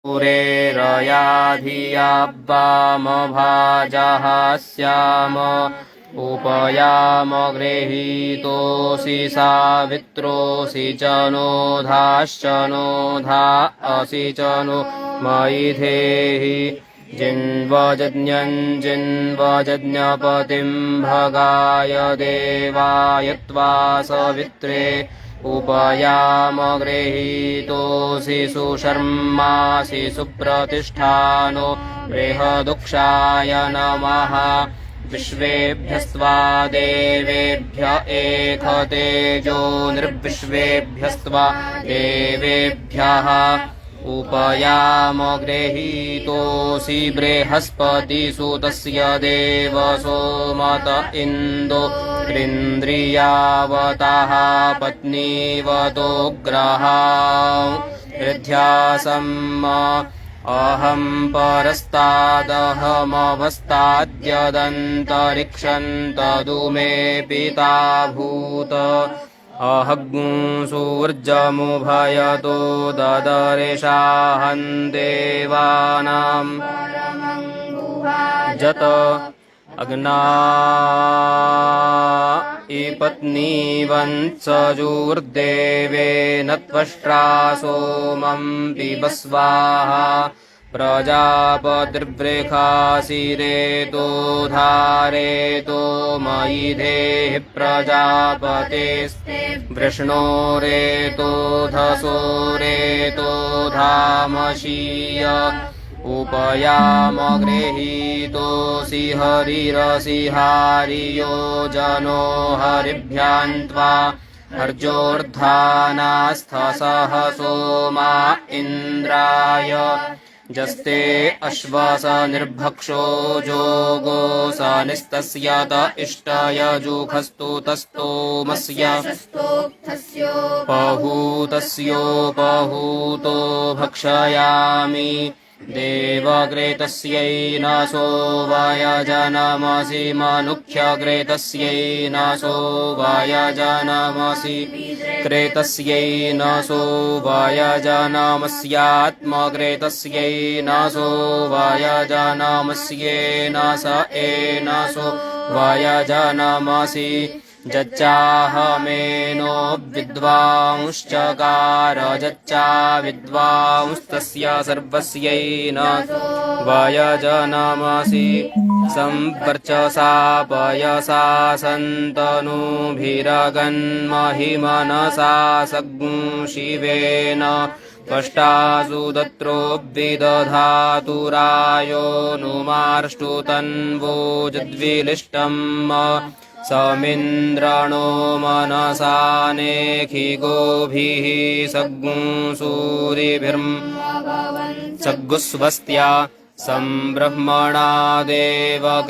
पुरेरयाधियाब्बामभाजः स्याम उपयाम गृहीतोऽसि सावित्रोऽसि च नोधाश्च नोधा असि च नो मयि धेहि जिन्वजज्ञपतिं भगाय देवाय त्वा सवित्रे उपयाम गृहीतोऽसि सुशर्मासि सुप्रतिष्ठानो बृहदुक्षाय नमः विश्वेभ्यस्त्वा देवेभ्य एकतेजो निर्विश्वेभ्यस्त्वा देवेभ्यः उपयाम गृहीतोऽसि बृहस्पतिसुतस्य देवसो मत इन्दो इन्द्रियावतः पत्नीवतो ग्रहां हृध्यासम् अहं परस्तादहमवस्ताद्यदन्तरिक्षं तदु मे पिता भूत अहग्सूर्जमुभयतो ददर्शाहं देवानां जत अग्ना पत्नीवत्सजुर्देवेन त्वष्ट्रा सोमं पिबस्वाहा प्रजापतिर्वृखासिरेतो धारेतो मयि धेहि प्रजापतेस्ते वृष्णोरेतो धसोरेतो धामशीय उपयाम गृहीतोऽसि हरिरसिहारियो जनो हरिभ्यां त्वा हर्जोर्धानास्थसह सोमा इन्द्राय जस्ते अश्वस निर्भक्षो जोगो स निस्तस्य त इष्टयजुखस्तु तस्तोमस्य पहूतस्योपहूतो भक्षयामि देवग्रेतस्यै नसो वयजनमसि मनुख्यग्रेतस्यै नसो वयजनमसि क्रेतस्यै नसो वयजनमस्यात्मग्रेतस्यै नसो वयजनमस्येन स एनसो वयजनमसि जच्चाहमेनो विद्वांश्चकार जच्चा विद्वांस्तस्य सर्वस्यै न वयजनमसि संवर्चसा पयसा सन्तनुभिरगन्महिमनसा सग्शिवेन त्वष्टासु दत्रो विदधातुरायो नुमार्ष्टुतन्वो जद्विलिष्टम् समिन्द्रणो मनसा नेखिगोभिः सग्गुस्वस्त्या संब्रह्मणा देवकृतञ्जदस्ति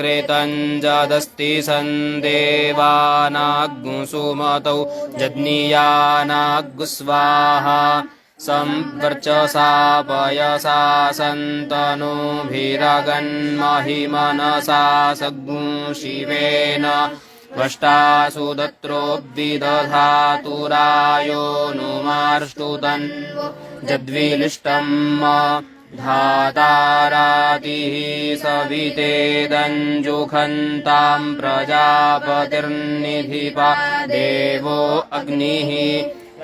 सन्देवानाग्गुसुमतौ जज्ञियानाग्गुस्वाहा संवर्चसा पयसा सन्तनुभिरगन्महिमनसा सग्शिवेन त्वष्टासु दत्रो विदधातुरायो नुमार्ष्टुतन्वो जद्विलिष्टम् धातारातिः सवितेदञ्जुखन्तां प्रजापतिर्निधिपा देवो अग्निः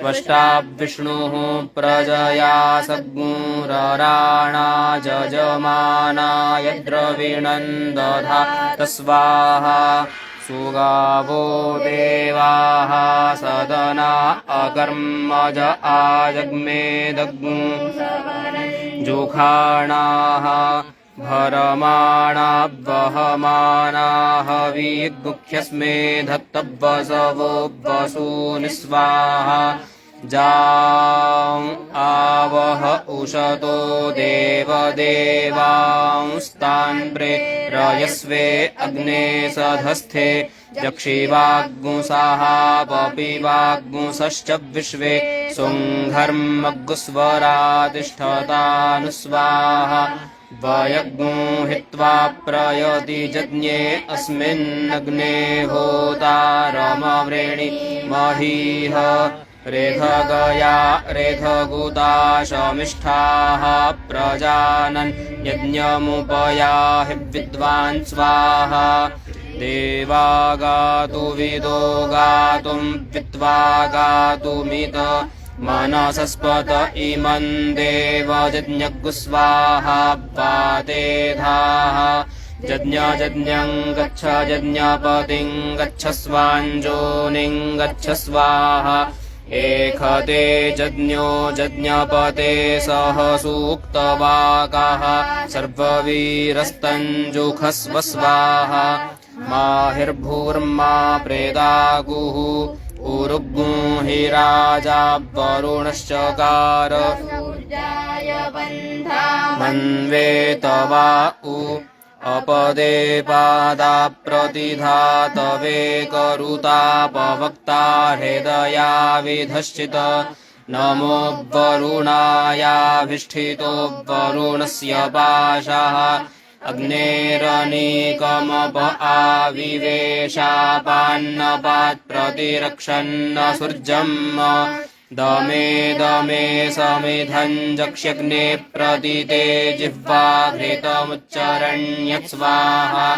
त्वष्टा विष्णुः प्रजया सद्गुरराणा जजमानाय द्रविणं दधात स्वाहा सुगावो देवाः सदना अकर्मज आजग्मेदग्मु जुखाणाः भरमाणा वहमानाः विगुख्यस्मे धत्तवसवो वसूनि स्वाहा जां आवह उषतो देवदेवांस्तान् प्रेरयस्वे अग्ने सधस्थे यक्षिवाग्गुंसाः पपिवाग्गुंसश्च विश्वे सुङ्घर्मग्गुस्वरा तिष्ठतानुस्वाहा वयग्गुंहित्वा प्रयति जज्ञे अस्मिन्नग्ने होतारमवृणि महीह रेधगया रेधगुताशमिष्ठाः प्रजानन् यज्ञमुपयाहि विद्वान् स्वाहा देवा गातु विदो गातुं विद्वा गातुमित मनसस्पत इमं देवयज्ञगुस्वाहा पातेधाः यज्ञं गच्छ यज्ञपतिं गच्छ स्वाञ्जोनिं गच्छ स्वाहा एखते यज्ञो यज्ञपते सह सूक्तवाकाः सर्ववीरस्तञ्जुखस्व स्वाहा माहिर्भूर्मा प्रेदागुः उरुग्मुहि राजा वरुणश्चकार मन्वेतवा उ अपदे पादा प्रतिधातवे करुतापवक्ता हृदया विधश्चित नमो वरुणायाभिष्ठितो वरुणस्य पाशः अग्नेरनीकमप आविवेशापान्नपात् प्रतिरक्षन्न सूर्यम् दमे दमे समिधं जक्ष्यग्ने प्रदिते जिह्वा घृतमुच्चरण्यत् स्वाहा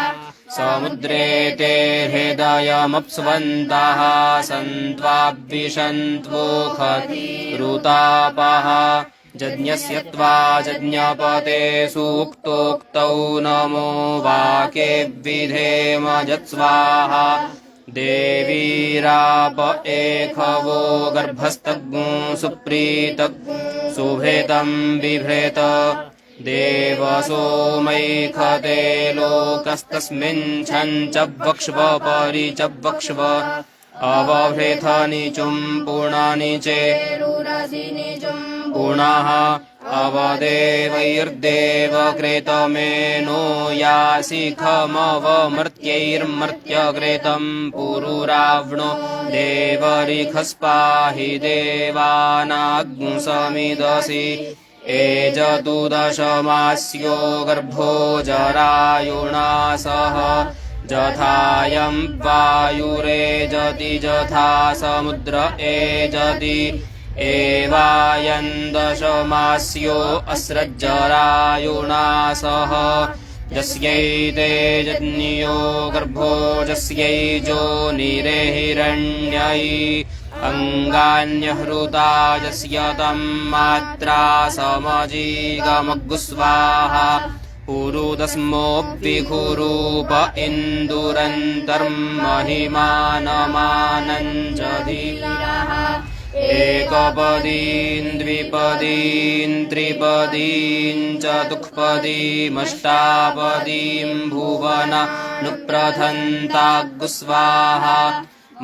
समुद्रे ते हृदयमप्स्वन्तः सन्त्वाभिषन्त्वोखरुतापः यज्ञस्य त्वा यज्ञपते सूक्तोक्तौ नमो वाके विधेम यत्स्वाहा देवीराप एखवो गर्भस्तग् सुप्रीतग् सुभृतं बिभृत देवसोमैखते लोकस्तस्मिन् छञ्चवक्ष्व परिचवक्ष्व अवभृथनि चुं पुणानि चे पुनः अवदेवैर्देवकृतमेनो यासिखमवमर्त्यैर्मर्त्यकृतं पुरुरावणो देवरिखस्पाहि देवानाग्समिदसि एजतुदशमास्यो गर्भो जरायुणा सह जथायं वायुरेजति जथा समुद्र एजति एवायं दशमास्यो अस्रज्जरायुणा सह यस्यैते जज्ञियो गर्भो यस्यैजो निरेहिरण्यै अङ्गान्यहृता यस्य तं मात्रा समजीगमग्गुस्वाहा पुरुदस्मोऽभिघुरूप इन्दुरन्तर्महिमानमानञ्जधीरः एकपदीं द्विपदीं त्रिपदीं चतुःपदीमष्टापदीं भुवनानुप्रथन्ताग्गुस्वाहा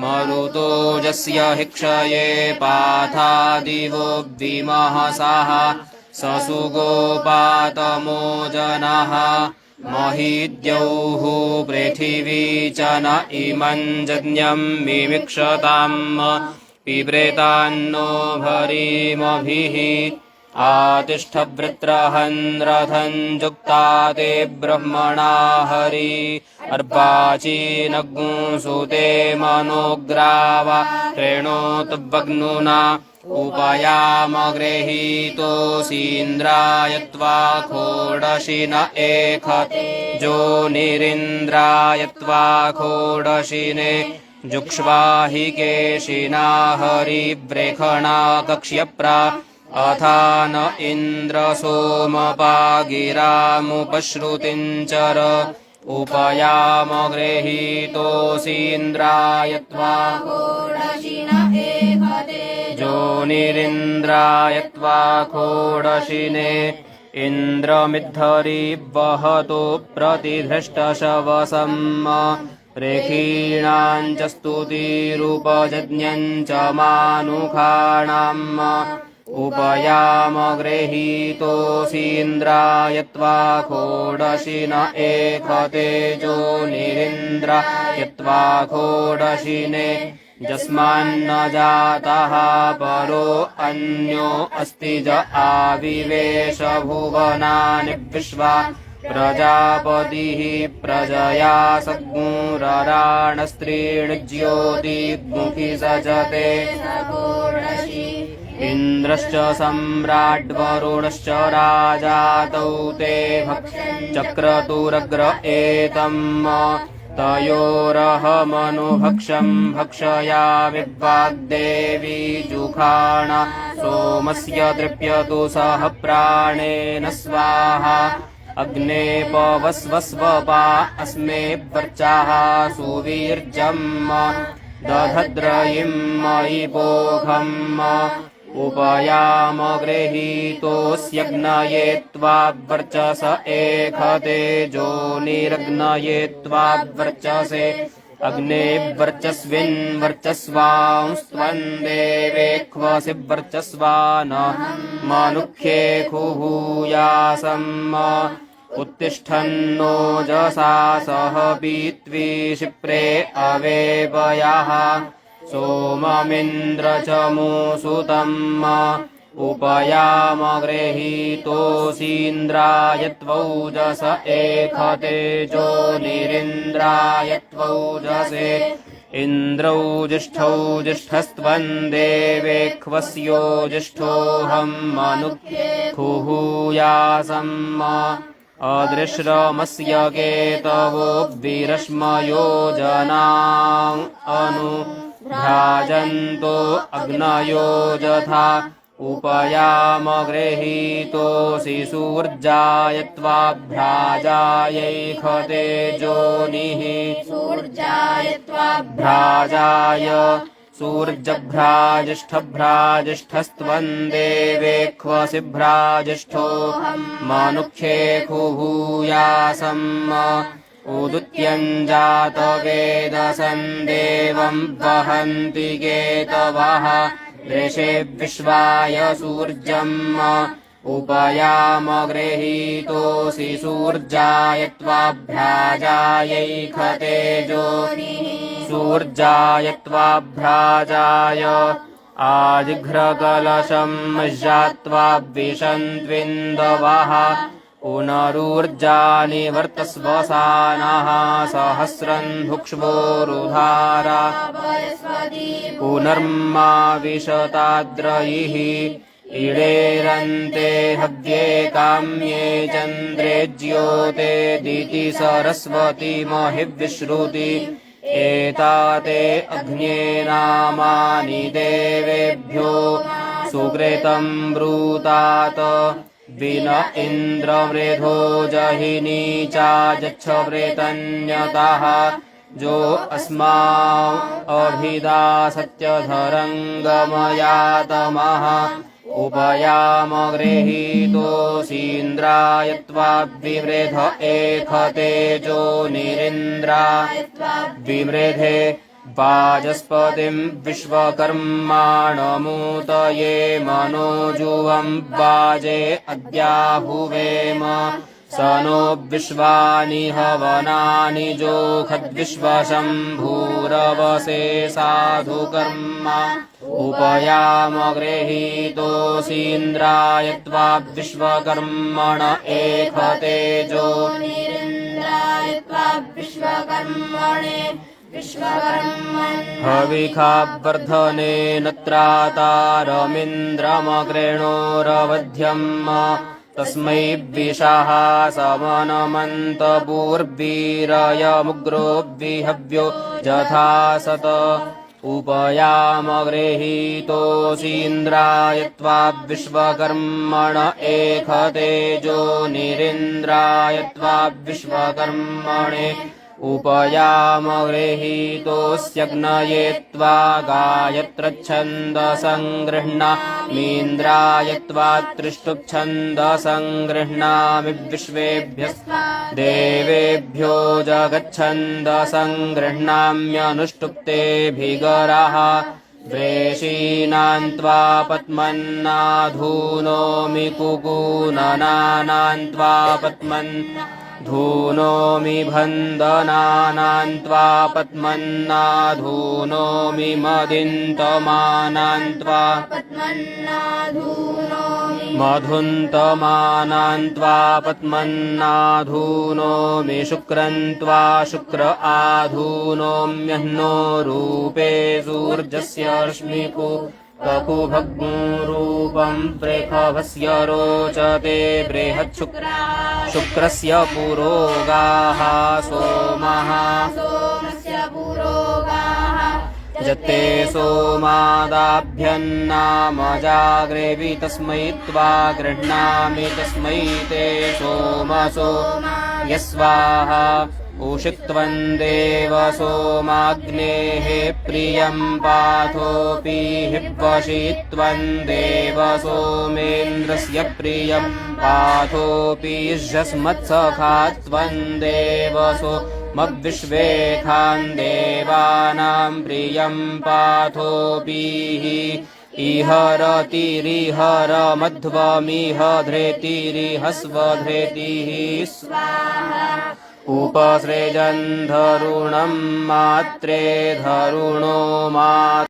मरुतो यस्य हिक्षये पाथादिवो विमहसः ससुगोपातमो जनः महीद्यौः पृथिवी च न इमं यज्ञं मिमिक्षताम् पिबृतान्नो भरीमभिः आतिष्ठवृत्रहन् रथं जुक्ता ते ब्रह्मणा हरि अर्वाचीनगुंसुते मनोग्रावा कृणोतवग्नुना उपयामगृहीतोऽसीन्द्राय त्वा खोडशिन एखते जो निरिन्द्राय त्वा खोडशिने जुक्ष्वाहि केशिना हरिवृखणा कक्ष्यप्रा अथा न इन्द्र सोमपागिरामुपश्रुतिं चर उपयामगृहीतोऽसीन्द्राय त्वा खोडशिन एखते जो निरिन्द्राय त्वा खोडशिने इन्द्रमिद्धरि वहतो प्रतिधृष्टशवसम् रेखीणां च स्तुतिरूपयज्ञं च मानुखाणाम् उपयामगृहीतोऽसीन्द्राय त्वा खोडशिन एखते जो निरिन्द्राय त्वा खोडशिने यस्मान्न जातः परो अन्यो अस्ति ज आविवेश भुवनानि विश्वा प्रजापतिः प्रजया सद्गुरराणस्त्रीणि ज्योतिमुखी सजते इन्द्रश्च सम्राड्वरुणश्च राजातौ ते चक्रतुरग्र एतम् तयोरहमनुभक्षम् भक्षयामि वाग्देवी जुखाण सोमस्य तृप्यतु सह प्राणेन स्वाहा अग्ने पवस्वस्वपा अस्मे वर्चाः सुवीर्यम् दधद्रयिम् मयि पोघम् उपयाम गृहीतोऽस्यग्नये त्वा वर्चस एखतेजो निरग्नये त्वा वर्चसे अग्ने वर्चस्विन् वर्चस्वांस्त्वन् देवेक्वसि वर्चस्वान् मनुख्ये खुहूयासम् उत्तिष्ठन्नोजसा सह पीत्वी शिप्रे अवेपयाः सोममिन्द्र च मूसुतम् उपयाम गृहीतोऽसीन्द्राय त्वौजस एखतेजो निरिन्द्राय त्वौजसे इन्द्रौ जिष्ठौ जिष्ठस्त्वन् देवेक्वस्यो जिष्ठोऽहम् मनुख्ये खुहूयासम् अदृश्रमस्य केतवो विरश्मयो जना भ्राजन्तो अग्नयो यथा उपयाम गृहीतोऽसि सूर्याय त्वा भ्राजायैखतेजोनिः भ्राजाय सूर्यभ्राजिष्ठभ्राजिष्ठस्त्वन् देवेक्वसि भ्राजिष्ठो मनुख्ये खुहूयासम् उदुत्यञ्जातवेदसन् देवम् वहन्ति केतवः दृशे विश्वाय सूर्यम् उपयाम गृहीतोऽसि सूर्याय त्वा भ्राजायैखतेजोनिः सूर्याय त्वा भ्राजाय आजिघ्रकलशम् ज्ञात्वा विशन्त्विन्दवः पुनरूर्जानि वर्तस्वसानः सहस्रन् भुक्ष्वोरुधारा पुनर्मा विशताद्रयिः इडेरन्ते हव्ये काम्ये चन्द्रे ज्योते दिति सरस्वती महिविश्रुति एताते अग्न्ये नामानि देवेभ्यो सुकृतम् ब्रूतात विन इन्द्रमृधो जहिनी चाजच्छ प्रेतन्यतः जो अस्मा अभिदा सत्यधरङ्गमयातमः उपयाम गृहीतोऽसीन्द्राय त्वा विवृध एखतेजो निरिन्द्रा विवृधे वाजस्पतिम् विश्वकर्माणमूतये मनोजुवम् वाजे अद्याहुवेम स नो विश्वानि हवनानि जोखद्विश्वशम्भूरवसे साधुकर्म उपयाम गृहीतोऽसीन्द्राय त्वा विश्वकर्मण एखतेजो निरिन्द्राय त्वा विश्वकर्मणे हविखावर्धनेन त्रातारमिन्द्रमकृणोरवध्यम् तस्मै विशाः समनमन्तपूर्वीरयमुग्रो विहव्यो यथा सत उपयाम गृहीतोऽसीन्द्राय त्वा विश्वकर्मण एखतेजो निरिन्द्राय त्वा विश्वकर्मणे उपयाम गृहीतोऽस्यग्नये त्वा गायत्रच्छन्दसङ्गृह्णामीन्द्राय त्वा त्रिष्टुप्छन्दसङ्गृह्णामि विश्वेभ्यः देवेभ्यो जगच्छन्दसङ्गृह्णाम्यनुष्टुप्तेऽभिगराः वृषीणान् त्वा पद्मन्नाधूनोमि कुकूननानान् त्वा पद्मन् धूनोमि भन्दनानान्त्वा पद्मन्नाधूनोमि मदिन्तमानान्त्वा मधुन्तमानान्त्वा पद्मन्नाधूनोमि शुक्रन्त्वा शुक्र आधूनोम्यह्नो रूपे सूर्यस्य रश्मिको ककुभग्रूपं प्रेखभस्य रोचते शुक्रस्य पुरोगाः सोमः जते सोमादाभ्यन्नाम जाग्रेवि तस्मै त्वा गृह्णामि तस्मै ते सोमसो यस्वाहा उषित्वं देव सोमाग्नेः प्रियं पाथोऽपि हिवशित्वं देव सोमेन्द्रस्य प्रियं पाथोऽपि यस्मत्सखात्वं देव सोमविश्वे खान् देवानां प्रियं पाथोऽपि इहरतिरिहर मध्वमिह धृतिरिह स्वधृतिः स्वाहा उपसृजन् धरुणं मात्रे धरुणो मा